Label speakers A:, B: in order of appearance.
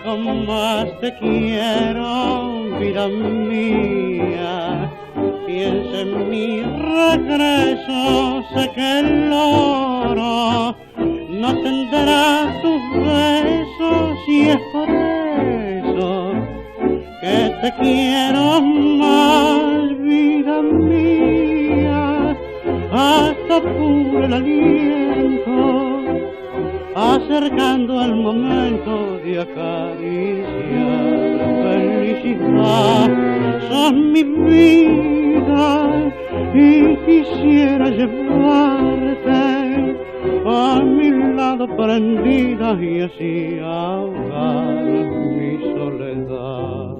A: Cuanto más te quiero, vida mía, piensa en mi regreso, sé que el oro no tendrá tus besos y es por eso que te quiero más, vida mía, hasta puro el aliento, acercando el momento de acariciar felicidad. Sos mi vida y quisiera llevarte a mi lado prendida y así ahogar mi soledad.